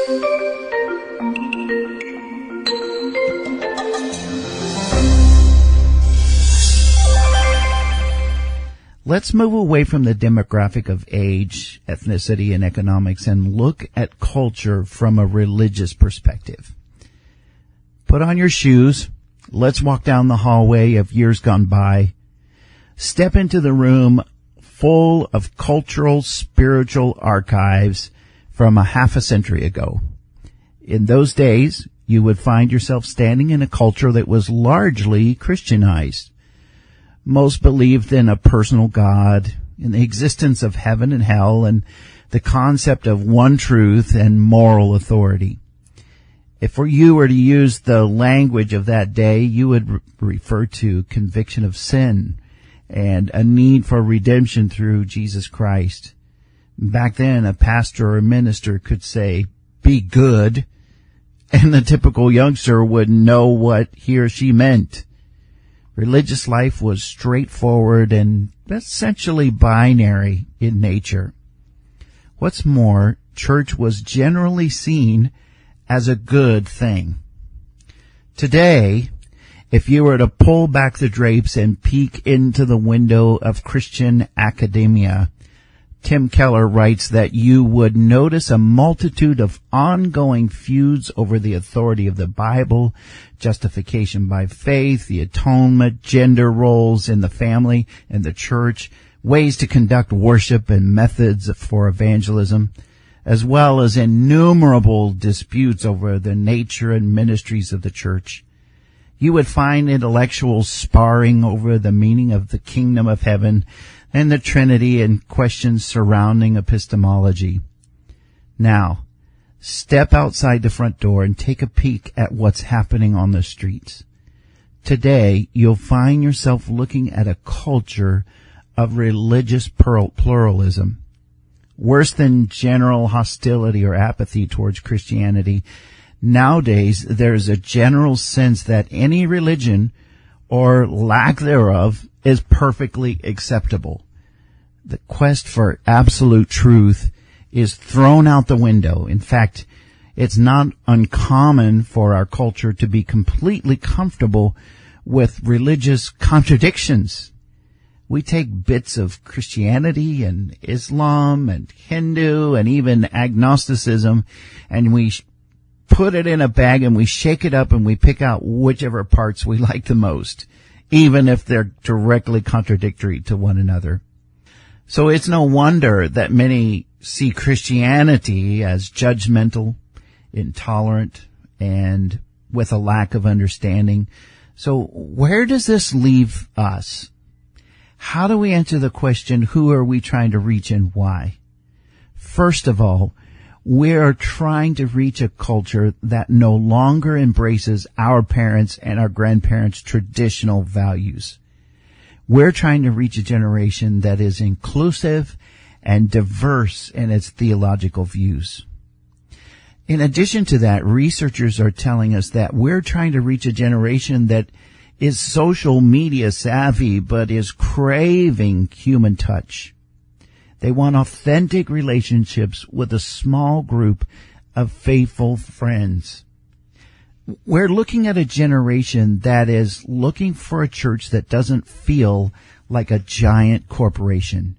Let's move away from the demographic of age, ethnicity, and economics and look at culture from a religious perspective. Put on your shoes. Let's walk down the hallway of years gone by. Step into the room full of cultural, spiritual archives from a half a century ago. In those days, you would find yourself standing in a culture that was largely Christianized. Most believed in a personal God, in the existence of heaven and hell, and the concept of one truth and moral authority. If you were to use the language of that day, you would refer to conviction of sin and a need for redemption through Jesus Christ. Back then, a pastor or minister could say, "Be good," and the typical youngster would know what he or she meant. Religious life was straightforward and essentially binary in nature. What's more, church was generally seen as a good thing. Today, if you were to pull back the drapes and peek into the window of Christian academia, Tim Keller writes that you would notice a multitude of ongoing feuds over the authority of the Bible, justification by faith, the atonement, gender roles in the family and the church, ways to conduct worship and methods for evangelism, as well as innumerable disputes over the nature and ministries of the church. You would find intellectuals sparring over the meaning of the kingdom of heaven and the Trinity and questions surrounding epistemology. Now, step outside the front door and take a peek at what's happening on the streets. Today, you'll find yourself looking at a culture of religious pluralism. Worse than general hostility or apathy towards Christianity, nowadays there's a general sense that any religion or lack thereof is perfectly acceptable. The quest for absolute truth is thrown out the window. In fact, it's not uncommon for our culture to be completely comfortable with religious contradictions. We take bits of Christianity and Islam and Hindu and even agnosticism, and we put it in a bag and we shake it up and we pick out whichever parts we like the most, even if they're directly contradictory to one another. So it's no wonder that many see Christianity as judgmental, intolerant, and with a lack of understanding. So where does this leave us? How do we answer the question, who are we trying to reach and why? First of all, we are trying to reach a culture that no longer embraces our parents' and our grandparents' traditional values. We're trying to reach a generation that is inclusive and diverse in its theological views. In addition to that, researchers are telling us that we're trying to reach a generation that is social media savvy but is craving human touch. They want authentic relationships with a small group of faithful friends. We're looking at a generation that is looking for a church that doesn't feel like a giant corporation.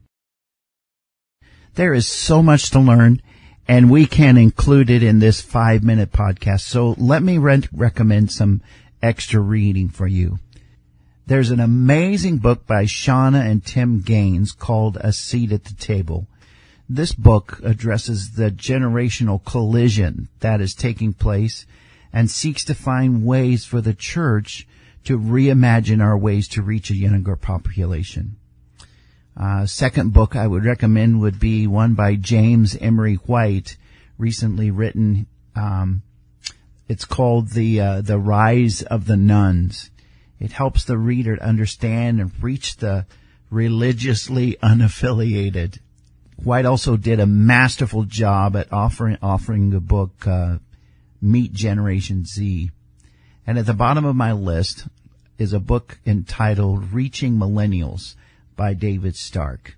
There is so much to learn, and we can include it in this 5-minute podcast. So let me recommend some extra reading for you. There's an amazing book by Shauna and Tim Gaines called A Seat at the Table. This book addresses the generational collision that is taking place and seeks to find ways for the church to reimagine our ways to reach a younger population. Second book I would recommend would be one by James Emery White, recently written. It's called The Rise of the Nuns. It helps the reader to understand and reach the religiously unaffiliated. White also did a masterful job at offering the book Meet Generation Z. And at the bottom of my list is a book entitled Reaching Millennials by David Stark.